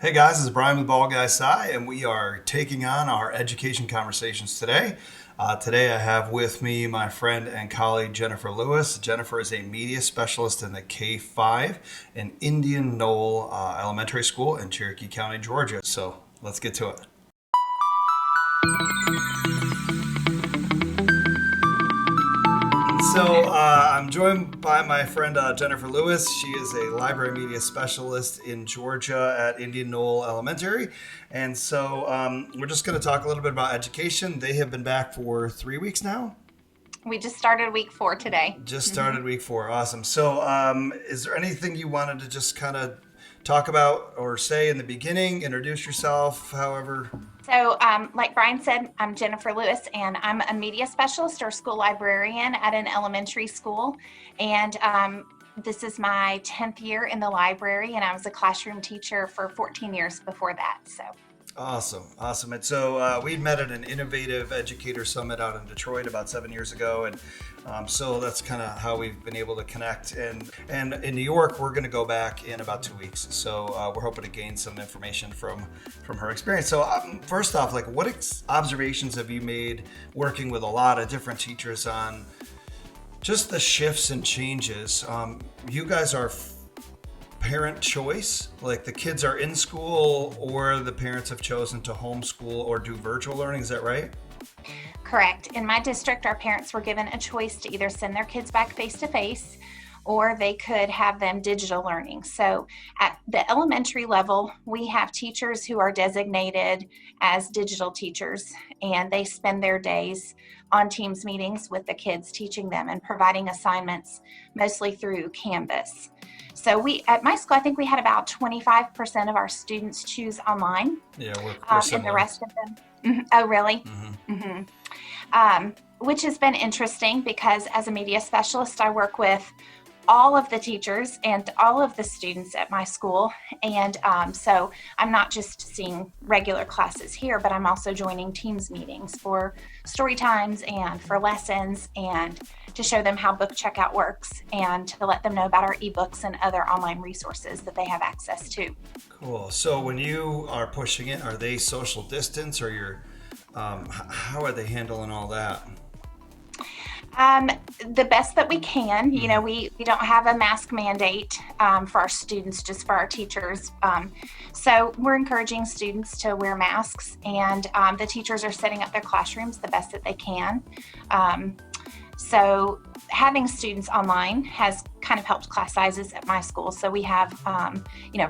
Hey guys, this is Bryan with Ball Guy Sci, and we are taking on our education conversations today. Today I have with me my friend and colleague Jennifer Lewis. Jennifer is a media specialist in the K-5 in Indian Knoll Elementary School in Cherokee County, Georgia. So let's get to it. I'm joined by my friend Jennifer Lewis. She is a library media specialist in Georgia at Indian Knoll Elementary. And so we're just going to talk a little bit about education. They have been back for 3 weeks now. We just started week 4 today. Just started week 4. Awesome. So is there anything you wanted to just kind of talk about or say in the beginning? Introduce yourself, however. So like Bryan said, I'm Jennifer Lewis, and I'm a media specialist or school librarian at an elementary school. And this is my 10th year in the library, and I was a classroom teacher for 14 years before that. So. Awesome. And so we met at an Innovative Educator Summit out in Detroit about 7 years ago. And so that's kind of how we've been able to connect. And in New York, we're going to go back in about 2 weeks. So we're hoping to gain some information from her experience. So first off, like what observations have you made working with a lot of different teachers on just the shifts and changes? You guys are parent choice, like the kids are in school or the parents have chosen to homeschool or do virtual learning, is that right? Correct. In my district, our parents were given a choice to either send their kids back face-to-face or they could have them digital learning. So at the elementary level, we have teachers who are designated as digital teachers, and they spend their days on Teams meetings with the kids, teaching them and providing assignments mostly through Canvas. So at my school, I think we had about 25% of our students choose online. Yeah, we're similar. And the rest of them. Oh, really? Which has been interesting because as a media specialist, I work with all of the teachers and all of the students at my school. And so I'm not just seeing regular classes here, but I'm also joining Teams meetings for story times and for lessons and to show them how book checkout works and to let them know about our ebooks and other online resources that they have access to. Cool. So when you are pushing it, are they social distance or how are they handling all that? The best that we can. You know, we don't have a mask mandate for our students, just for our teachers. So we're encouraging students to wear masks, and the teachers are setting up their classrooms the best that they can. So having students online has kind of helped class sizes at my school. So we have,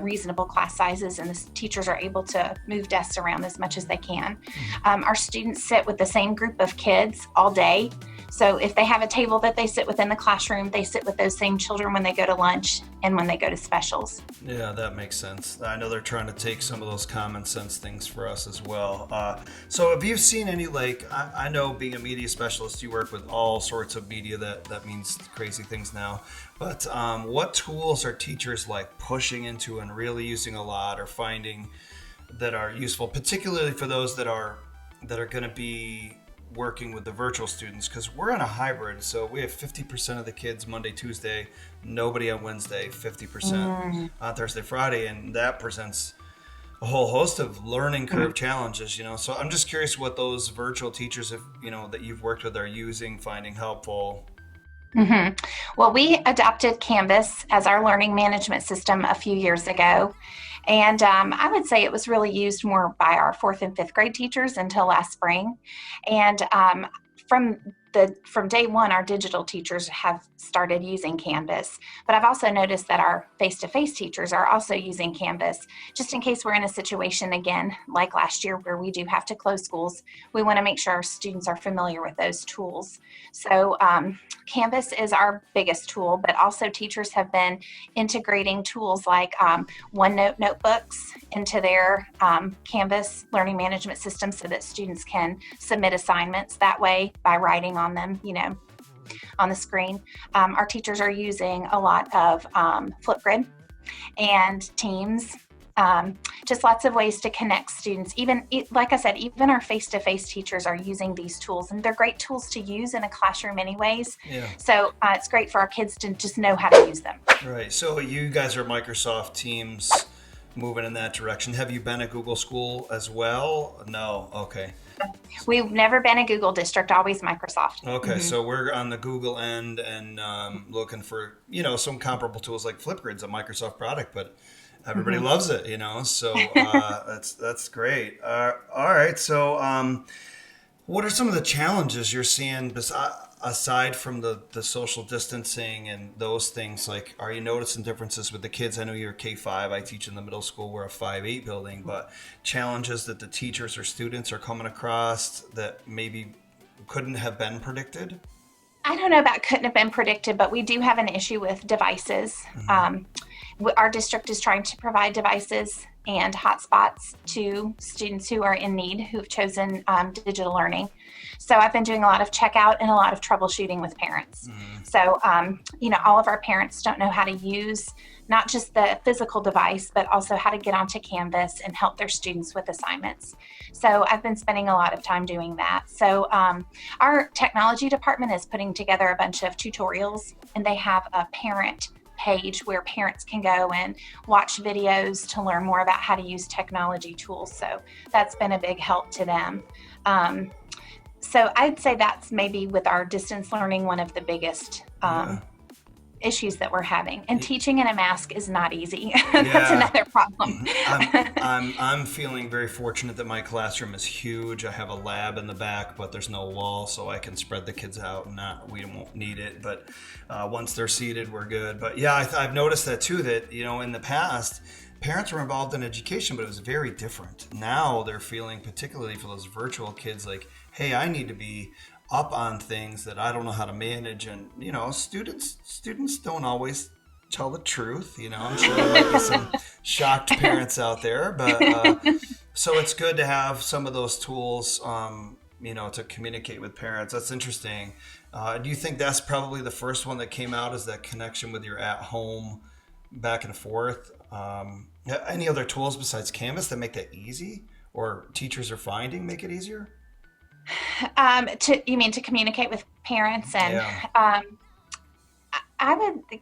reasonable class sizes, and the teachers are able to move desks around as much as they can. Our students sit with the same group of kids all day. So if they have a table that they sit within the classroom, they sit with those same children when they go to lunch and when they go to specials. Yeah, that makes sense. I know they're trying to take some of those common sense things for us as well. So have you seen any, I know being a media specialist, you work with all sorts of media that means crazy things now. But what tools are teachers pushing into and really using a lot or finding that are useful, particularly for those that are going to be working with the virtual students? Because we're in a hybrid, so we have 50% of the kids Monday, Tuesday, nobody on Wednesday, 50% on Thursday, Friday, and that presents a whole host of learning curve challenges, So I'm just curious what those virtual teachers have, that you've worked with are using, finding helpful. Well, we adopted Canvas as our learning management system a few years ago. And I would say it was really used more by our 4th and 5th grade teachers until last spring. And from day one, our digital teachers have started using Canvas. But I've also noticed that our face-to-face teachers are also using Canvas, just in case we're in a situation again, like last year, where we do have to close schools. We want to make sure our students are familiar with those tools. So Canvas is our biggest tool, but also teachers have been integrating tools like OneNote notebooks into their Canvas learning management system so that students can submit assignments that way by writing on them, on the screen. Our teachers are using a lot of Flipgrid and Teams, just lots of ways to connect students. Even, like I said, even our face-to-face teachers are using these tools, and they're great tools to use in a classroom anyways. Yeah. So it's great for our kids to just know how to use them. Right. So you guys are Microsoft Teams moving in that direction. Have you been a Google school as well? No. Okay. We've never been a Google district, always Microsoft. Okay, so we're on the Google end and looking for, some comparable tools like Flipgrid's a Microsoft product, but everybody loves it, so that's great. All right, so what are some of the challenges you're seeing aside from the social distancing and those things? Like, are you noticing differences with the kids? I know you're K-5, I teach in the middle school, we're a 5-8 building, but challenges that the teachers or students are coming across that maybe couldn't have been predicted? I don't know about couldn't have been predicted, but we do have an issue with devices. Our district is trying to provide devices and hotspots to students who are in need, who've chosen digital learning. So I've been doing a lot of checkout and a lot of troubleshooting with parents. So, all of our parents don't know how to use not just the physical device, but also how to get onto Canvas and help their students with assignments. So I've been spending a lot of time doing that. So our technology department is putting together a bunch of tutorials, and they have a parent page where parents can go and watch videos to learn more about how to use technology tools. So that's been a big help to them. So I'd say that's maybe with our distance learning, one of the biggest issues that we're having. And teaching in a mask is not easy. That's another problem. I'm feeling very fortunate that my classroom is huge. I have a lab in the back, but there's no wall, so I can spread the kids out and we won't need it. But once they're seated, we're good. But yeah, I've noticed that too, that, in the past, parents were involved in education, but it was very different. Now they're feeling, particularly for those virtual kids, like, hey, I need to be up on things that I don't know how to manage. And, students don't always tell the truth. I'm sure there might be some shocked parents out there, but so it's good to have some of those tools, to communicate with parents. That's interesting. Do you think that's probably the first one that came out, is that connection with your at-home back and forth? Any other tools besides Canvas that make that easy, or teachers are finding make it easier? You mean to communicate with parents? And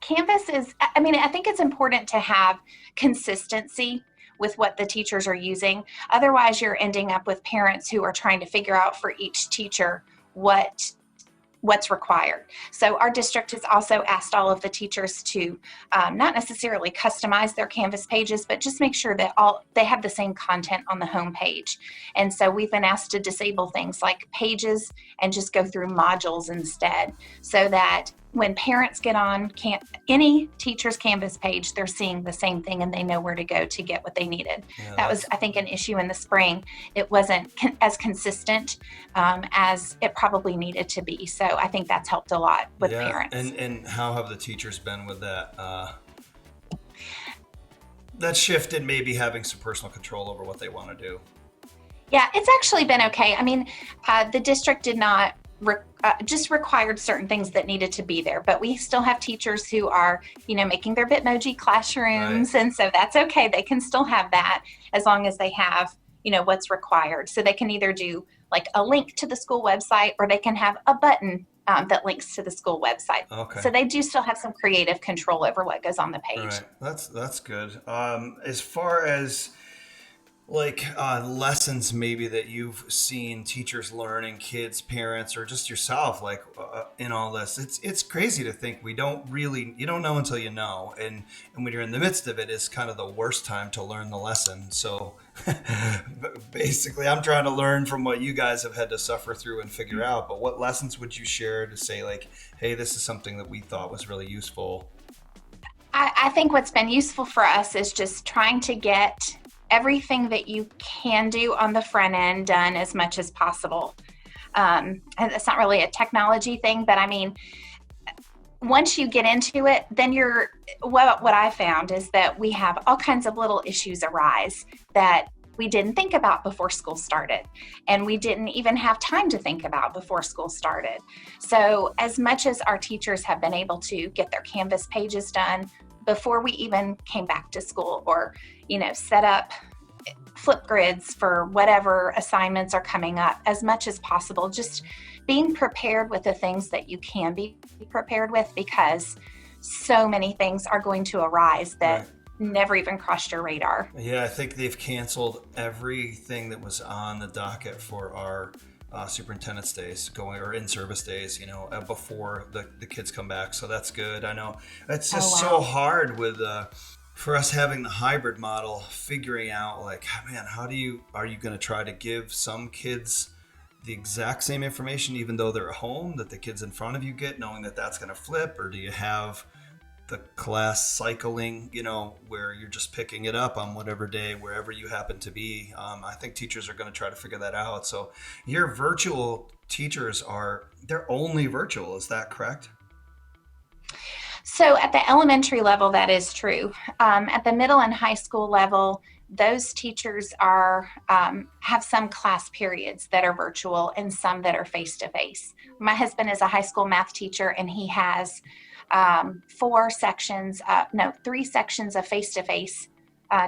Canvas is, I think it's important to have consistency with what the teachers are using. Otherwise, you're ending up with parents who are trying to figure out for each teacher what's required. So our district has also asked all of the teachers to not necessarily customize their Canvas pages, but just make sure that they have the same content on the home page. And so we've been asked to disable things like pages and just go through modules instead, so that when parents get on any teacher's Canvas page, they're seeing the same thing and they know where to go to get what they needed. That was, I think, an issue in the spring. It wasn't as consistent as it probably needed to be. So I think that's helped a lot with parents. And how have the teachers been with that? That shift in maybe having some personal control over what they want to do. Yeah, it's actually been okay. The district did not just required certain things that needed to be there, but we still have teachers who are, making their Bitmoji classrooms. Right. And so that's okay. They can still have that as long as they have, what's required. So they can either do like a link to the school website, or they can have a button that links to the school website. Okay. So they do still have some creative control over what goes on the page. Right. That's good. As far as lessons maybe that you've seen teachers learning, kids, parents, or just yourself, in all this, it's crazy to think you don't know until you know. And when you're in the midst of it, it's kind of the worst time to learn the lesson. So basically I'm trying to learn from what you guys have had to suffer through and figure out. But what lessons would you share to say, hey, this is something that we thought was really useful? I think what's been useful for us is just trying to get everything that you can do on the front end done as much as possible. And it's not really a technology thing, but once you get into it, then what I found is that we have all kinds of little issues arise that we didn't think about before school started, and we didn't even have time to think about before school started. So as much as our teachers have been able to get their Canvas pages done before we even came back to school, or set up Flipgrids for whatever assignments are coming up, as much as possible, just being prepared with the things that you can be prepared with, because so many things are going to arise that never even crossed your radar. Yeah, I think they've canceled everything that was on the docket for our superintendent's days going or in-service days, before the kids come back. So that's good. I know it's just so hard with for us having the hybrid model, figuring out like, man, are you going to try to give some kids the exact same information even though they're at home that the kids in front of you get, knowing that that's going to flip? Or do you have the class cycling, where you're just picking it up on whatever day, wherever you happen to be? I think teachers are going to try to figure that out. So your virtual teachers they're only virtual. Is that correct? So at the elementary level, that is true. At the middle and high school level, those teachers have some class periods that are virtual and some that are face-to-face. My husband is a high school math teacher, and he has 3 sections of face-to-face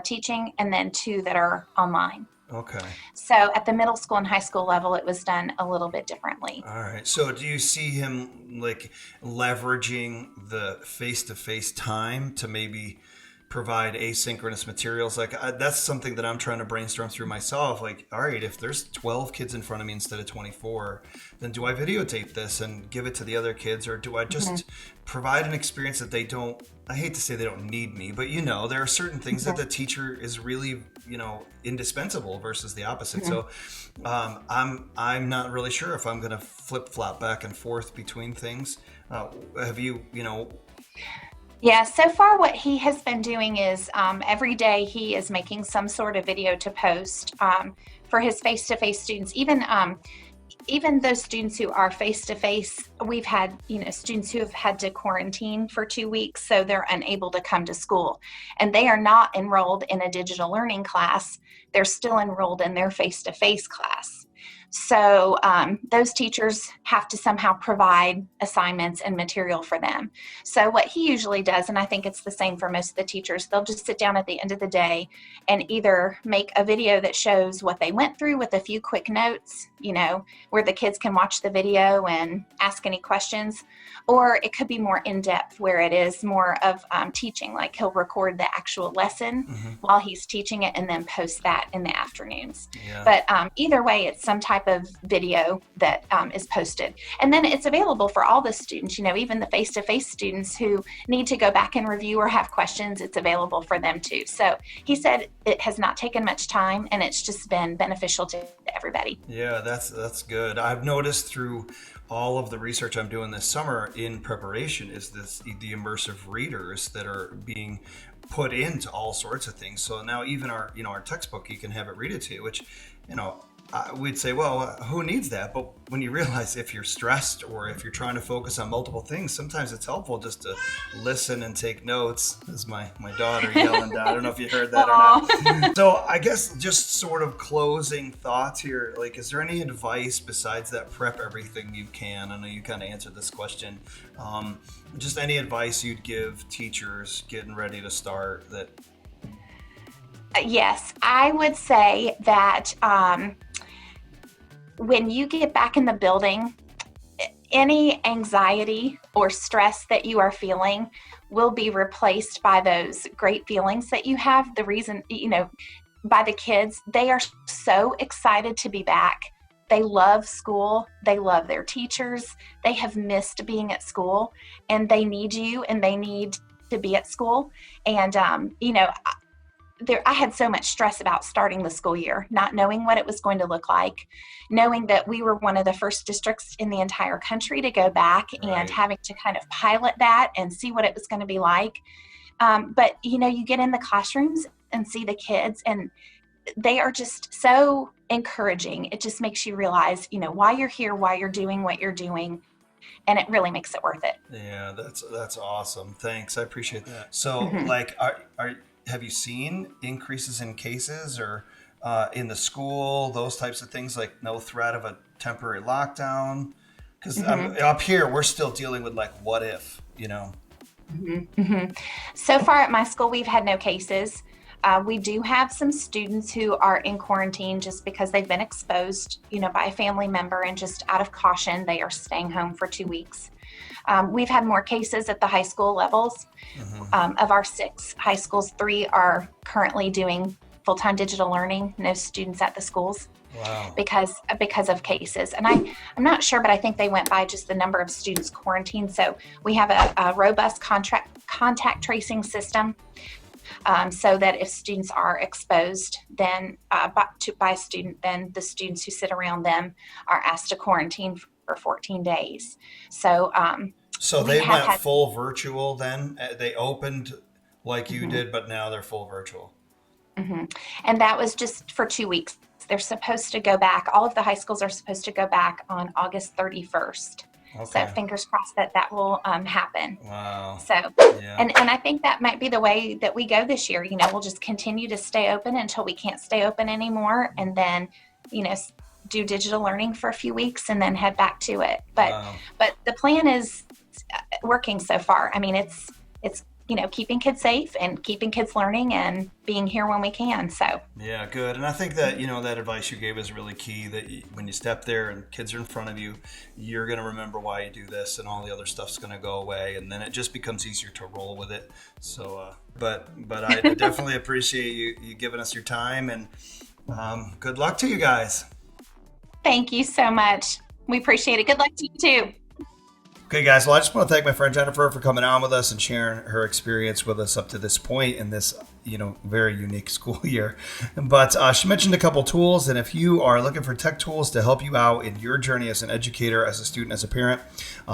teaching, and then 2 that are online. Okay. So at the middle school and high school level, it was done a little bit differently. All right. So do you see him like leveraging the face-to-face time to maybe provide asynchronous materials? Like that's something that I'm trying to brainstorm through myself. Like, all right, if there's 12 kids in front of me instead of 24, then do I videotape this and give it to the other kids? Or do I just provide an experience that they don't, I hate to say they don't need me, but there are certain things that the teacher is really, indispensable versus the opposite. So I'm not really sure if I'm going to flip flop back and forth between things. Have you, Yeah, so far what he has been doing is every day he is making some sort of video to post for his face-to-face students. Even those students who are face-to-face, we've had, students who have had to quarantine for 2 weeks, so they're unable to come to school. And they are not enrolled in a digital learning class. They're still enrolled in their face-to-face class. So those teachers have to somehow provide assignments and material for them. So what he usually does, and I think it's the same for most of the teachers, they'll just sit down at the end of the day and either make a video that shows what they went through with a few quick notes, where the kids can watch the video and ask any questions, or it could be more in-depth where it is more of teaching, like he'll record the actual lesson while he's teaching it and then post that in the afternoons. Yeah. But either way, it's some type of video that is posted. And then it's available for all the students, even the face-to-face students who need to go back and review or have questions, it's available for them too. So he said it has not taken much time and it's just been beneficial to everybody. Yeah, that's good. I've noticed through all of the research I'm doing this summer in preparation is the immersive readers that are being put into all sorts of things. So now even our textbook, you can have it read it to you, which, we'd say, well, who needs that? But when you realize if you're stressed or if you're trying to focus on multiple things, sometimes it's helpful just to listen and take notes. This is my daughter yelling down. I don't know if you heard that or not. So I guess just sort of closing thoughts here. Like, is there any advice besides that prep everything you can? I know you kind of answered this question. Just any advice you'd give teachers getting ready to start that? Yes, I would say that when you get back in the building, any anxiety or stress that you are feeling will be replaced by those great feelings that you have. The reason, by the kids, they are so excited to be back. They love school. They love their teachers. They have missed being at school, and they need you and they need to be at school. And, I had so much stress about starting the school year, not knowing what it was going to look like, knowing that we were one of the first districts in the entire country to go back and having to kind of pilot that and see what it was going to be like. But, you get in the classrooms and see the kids, and they are just so encouraging. It just makes you realize, why you're here, why you're doing what you're doing. And it really makes it worth it. Yeah, that's awesome. Thanks. I appreciate that. So have you seen increases in cases or in the school, those types of things, like no threat of a temporary lockdown? Because up here, we're still dealing with like, what if, So far at my school, we've had no cases. We do have some students who are in quarantine just because they've been exposed, by a family member, and just out of caution, they are staying home for 2 weeks. We've had more cases at the high school levels. Of our 6 high schools, 3 are currently doing full-time digital learning, no students at the schools. Wow. Because of cases. And I'm not sure, but I think they went by just the number of students quarantined. So we have a robust contact tracing system, so that if students are exposed, then by a student, then the students who sit around them are asked to quarantine for 14 days. So they went full virtual then? They opened like you did, but now they're full virtual. And that was just for 2 weeks. They're supposed to go back. All of the high schools are supposed to go back on August 31st. Okay. So fingers crossed that will happen. Wow. So, and I think that might be the way that we go this year. We'll just continue to stay open until we can't stay open anymore. And then, do digital learning for a few weeks and then head back to it. But the plan is working so far. I mean, it's keeping kids safe and keeping kids learning and being here when we can. So yeah, good. And I think that that advice you gave is really key, that when you step there and kids are in front of you, you're going to remember why you do this, and all the other stuff's going to go away, and then it just becomes easier to roll with it. So but I definitely appreciate you giving us your time, and good luck to you guys. Thank you so much. We appreciate it. Good luck to you too. Okay, guys. Well, I just want to thank my friend Jennifer for coming on with us and sharing her experience with us up to this point in this, very unique school year. But she mentioned a couple tools, and if you are looking for tech tools to help you out in your journey as an educator, as a student, as a parent,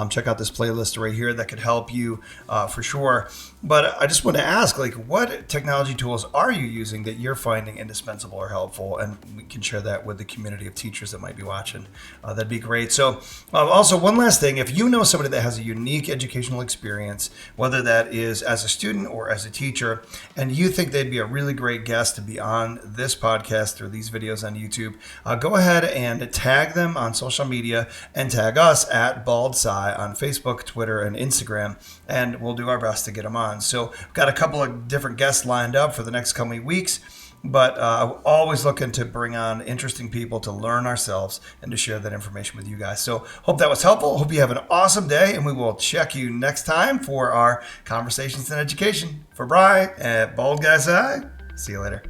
check out this playlist right here that could help you for sure. But I just want to ask, what technology tools are you using that you're finding indispensable or helpful? And we can share that with the community of teachers that might be watching. That'd be great. So also, one last thing, if you know somebody that has a unique educational experience, whether that is as a student or as a teacher, and you think they'd be a really great guest to be on this podcast or these videos on YouTube, go ahead and tag them on social media and tag us at BaldSci on Facebook, Twitter, and Instagram, and we'll do our best to get them on. So we've got a couple of different guests lined up for the next coming weeks, but always looking to bring on interesting people to learn ourselves and to share that information with you guys. So hope that was helpful. Hope you have an awesome day, and we will check you next time for our Conversations in Education. For Bryan at Bald Guy Sci, see you later.